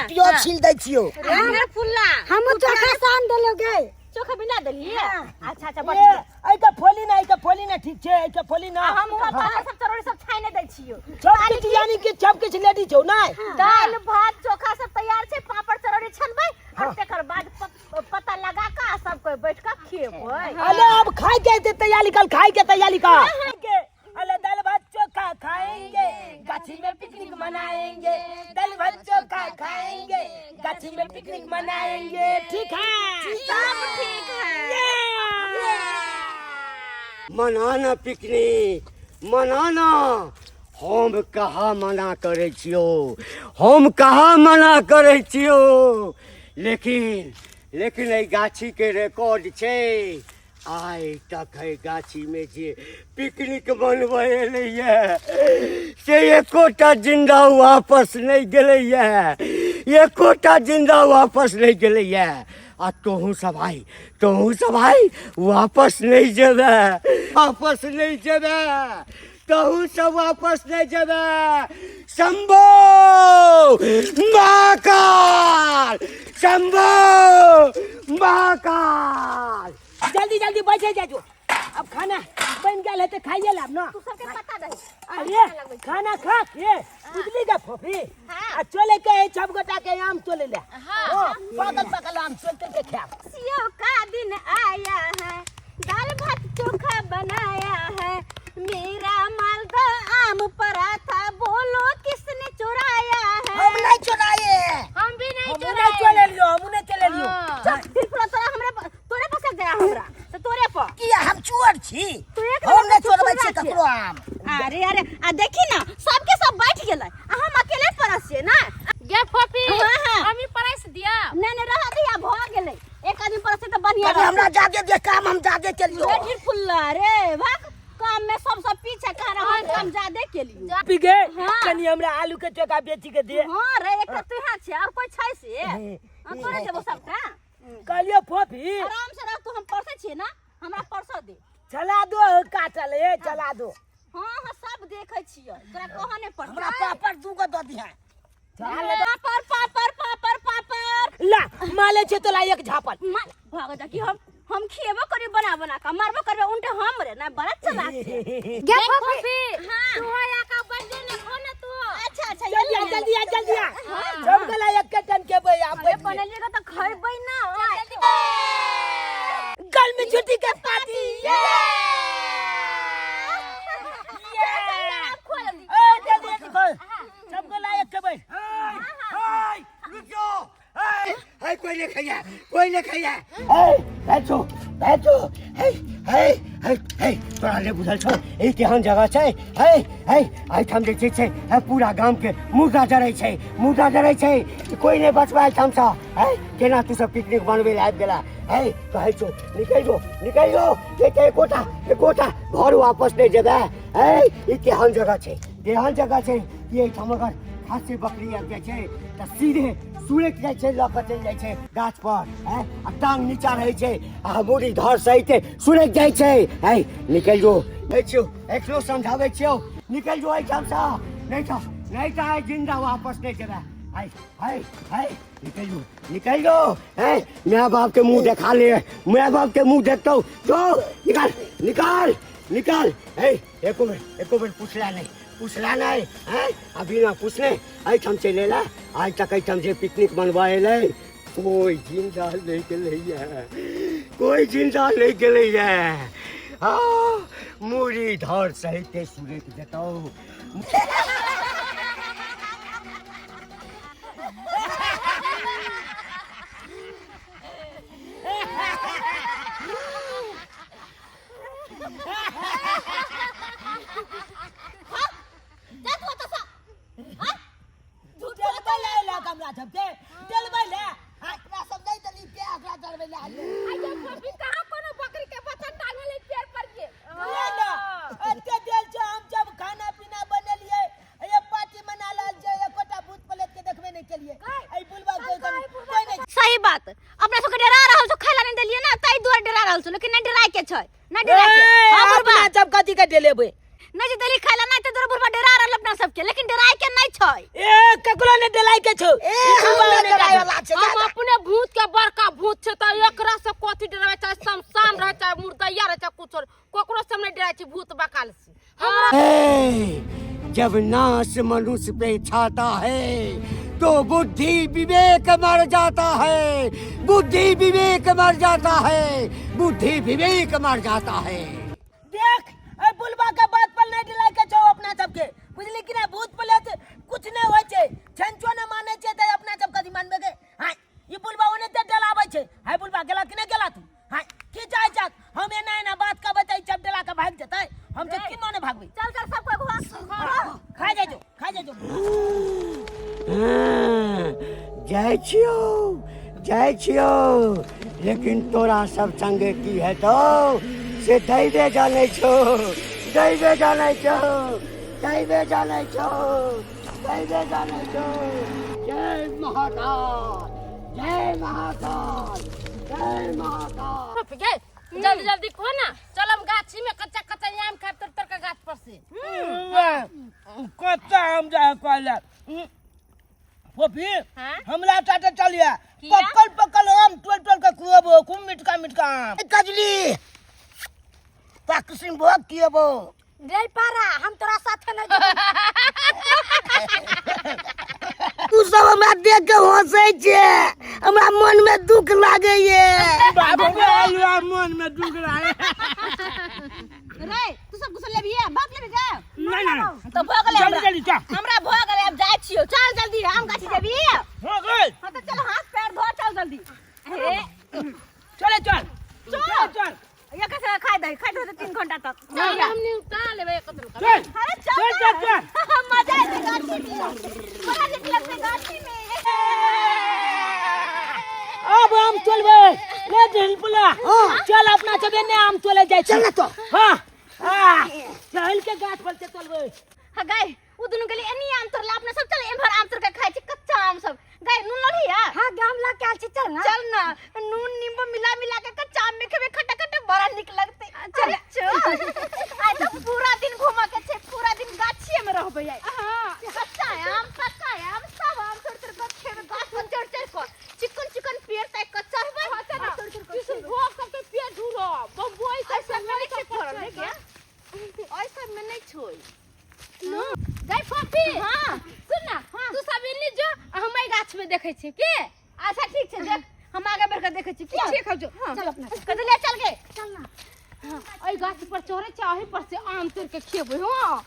Pure छील दै छियो रे फुल्ला हम चोखा सान देलोगे चोखा बिना देलिए अच्छा अच्छा बड़ ए का फोली ना ठीक छे ए का फोली ना हम हुआ पाला सब चरोड़ी सब छाई नहीं दै छियो सब किछ यानी कि सब किछ लेडी छौ ना दाल भात चोखा सब तैयार छे पापड़ चरोड़ी छनबै और तकर बाद पता लगा का सब कोई बैठ के खेबै अरे अब खाए के तैयारी कर खाए के तैयारी कर अरे दाल भात चोखा खाएंगे गाछी में पिकनिक मनाएंगे दाल भात चोखा खाएंगे गाछी में पिकनिक मनाएंगे ठीक है सब ठीक है मनाना पिकनिक मनाना हम कहाँ मना करे छियो हम कहाँ मना करे छियो लेकिन ए गाछी के रिकॉर्ड छे आइ तक है गाछी में जे पिकनिक मनबे एलैया से एकोटा जिंदा वापस नहीं गेलैया एकोटा जिंदा वापस नहीं गेलैया आ तोहू सब आई वापस नहीं जेबे तोहू सब वापस नहीं जेबे शंभो महाकाल जल्दी बैठे जाजो अब खाना बन गया है तो खाइए लाभ ना तू सबके पता दे अरे खाना खा के बुझली जा फोफी आ चले के सब गोटा के आम तोले ले पागल आम चलते के खा सियो का दिन आया है दाल भात चोखा बनाया है मेरा मालदा आम परा था बोलो किसने चुराया है हम नहीं चुराए हम भी नहीं हम चुराए नहीं चले लियो हम नहीं चले लियो फिर तोरा हमरे तोरे पसंद गया हमरा तो तोरे पर कि हम चोर छी तू एक हम नहीं चोरबै छी ककरो आम अरे आ देखी ना सबके सब बैठ गेलै आ हम अकेले परस छियै ना गे फोफी हाँ। हम ही परस दिया नहीं रह दिया भ गेलै एक आदमी परस तो बढ़िया अरे हमरा जागे दे काम हम जागे चलियो ढेर फुल्ला रे भाग काम में सब पीछे कह रहा है काम ज्यादा के लिए पी गए हाँ। कनी हमरा आलू के चोखा बेची के दे हां रे एक तो यहाँ छे और कोई छै से तोरे देबो सबका कहलियो फोफी आराम से रह तू हम परसे छियै ना हमरा परसो दे चला दो काटल है चला दो हां सब देखे छियै तोरा कहां ने परस हमरा पापड़ दू गो दो दिहा पापड़ ला माले छे तो ला एक झापल भाग जा कि हम खिएबो करी बना का मारबो करबे उनटे हम रे ना बड़ा चला छे गे फोफी हां तू होया का बर्थडे ने खो ना तू अच्छा जल्दी आ सब गला एक के टन के बे आम बनलिएगा तो खइबै ना गर्मी छुट्टी के पार्टी जल्दी खोल सब गला एक के बे हाय कोई नहीं खाया बैठो तोरा ले बुझल छौ ई केहन जगह छै आई ठाम जे छै पूरा गांव के मुर्दा जरै छै कोई नहीं बचबाय ठाम सा केना तू सब पिकनिक बनबे ले आबि गेला कहै छौ निकल जो के गोटा घर वापस नहीं जेबे ई केहन जगह छै ये ठाम अगर खासी बकरी आबि जाइ छै त सीधे सुरक जाइ छै लक चल जाइ छै गाछ पर आ टांग नीचा रहै छै आ मुड़ी धर सहित सुरक जाइ छै निकल जो देखियो एकरो समझाबै छियो निकल जो एठाम से नहीं तो जिंदा वापस नहीं जेबे निकल जो माय बाप के मुंह देखा ले माय बाप के मुंह देखतो जो निकाल एको बेर पूछला नहीं अभी ना पूछने एठाम चले ला आज तक एठाम जे पिकनिक मनवाएले कोई जिंदा नहीं गेलैया मुड़ी धर सहित सुरक जेतौ सही बात अपना सबके डरा रहल छ खैला नहीं देलिए ना तई दुआर डरा रहल छ लेकिन नहीं डराय के छै नहीं डराय के अपना सब कथि के डेलेबै नहीं दली खाला नहीं तो बुढ़बा डरा रहल अपना सबके, लेकिन डराय के नहीं छै। ए ककरो ने डलाई के छौ, हम अपने भूत के बड़का भूत छै त एकरा से कथि डरावे, चाहे शमशान रहे चाहे मुर्दैया रहे चाहे कुछ कोकरो से नहीं डराय छी भूत बकाल से। जब नाश मनुष्य पे छाता है तो बुद्धि विवेक मर जाता है, बुद्धि विवेक मर जाता है, बुद्धि विवेक मर जाता है। देख ए बुलबा के बात पर नहीं डलाई के छौ अपना सबके, बुझली कि ना? भूत पले कुछ नहीं होय छै, छंचो न माने छै त अपना सब कथि मानबे गे? हां ये बुलबा ओने ते डलाबै छै। हाय बुलबा गेला कि नहीं गेला तू? हां की चाहे चाक हम एना एना बात का बताई सब डला के भाग जतै, हम त किनो ने भागबै। चल चल सब कोई खा जाजो खा जाजो। जाइ छियो, लेकिन तोरा सब संगे की है तो से दैवे जाने छो, दैवे जाने छो, दैवे जाने छो, दैवे जाने छो। जय महाकाल, जय महाकाल, जय महाकाल। फॉफी गे जल्दी जल्दी खो ना, चल हम गाछी में कच्चा कच्चा आम खाब तर का गाछ पर से। कच्चा आम जा कहला फोफी हाँ? हमरा टाटे चलिया किया? पकल पकल आम टोल टोल के खुएबो, खूब मिठका मिठका आम। कजली पाकिसिम भोग किएबो। रे पारा हम तोरा साथे नहीं तू सब हमरा देख के हंसै छे, हमरा मन में दुख लागे ये। बाबू के आलू मन में दुख लागे। रे तू सब कुछ लेबी है, बाप लेबी जा। नहीं तो भोग ले जल्दी जल्दी चल। हमरा भोग ले, अब जाय छियो। चल जल्दी आम गाछी जेबी। हो गई हां तो चल हाथ पैर धो, चल जल्दी। हे चले चल चल चल। ये कैसे खाई दे 3 घंटा तक। चल हमनी उठा लेबे कतन का। चल अरे चल चल चल। मजा आए गाछी में, बड़ा नीक लगते गाछी में। अब आम तोलबे ले ढिलपुला। चल अपना सबे ने आम तोले जाय छी। चल तो हां चल के गाछ पर से तोलबे। हां गाय उ दुनु गली एनी आम तोड़ला, अपने सब चल एम्हर आम तोड़ के खाई छी कच्चा आम सब। गाय नून लड़ी है? हां गाम ला के आल छी, चल ना। चल ना, नून नींबू मिला मिला के कच्चा आम में खेबे, खट्टा खट्टा बड़ा नीक लगते। चल आज तो पूरा दिन घुमा के छे, पूरा दिन गाछिए में रहबे। हां कच्चा आम पक्का आम सब आम तोड़ तोड़ के खेबे, गाछ पर चढ़ चढ़ के चिकन चिकन पेड़ तक कच्चा है ना तोड़ तोड़ के किसी भोग करके पेट ढूंढो बम्बई से ऐसा नहीं छे फरल है क्या? ऐसा में नहीं छोई नो गाय फॉफी। हां सुन ना, तू सब इन्नी जो हम ई गाछ में देखे छी के। अच्छा ठीक छे, देख हम आगे बढ़ के देखे छी। ठीक है जो चल अपना कदे ले चल के चल ना। हां ओई गाछ पर चढ़े चाहे पर से आम तोड़ के खेबे। हां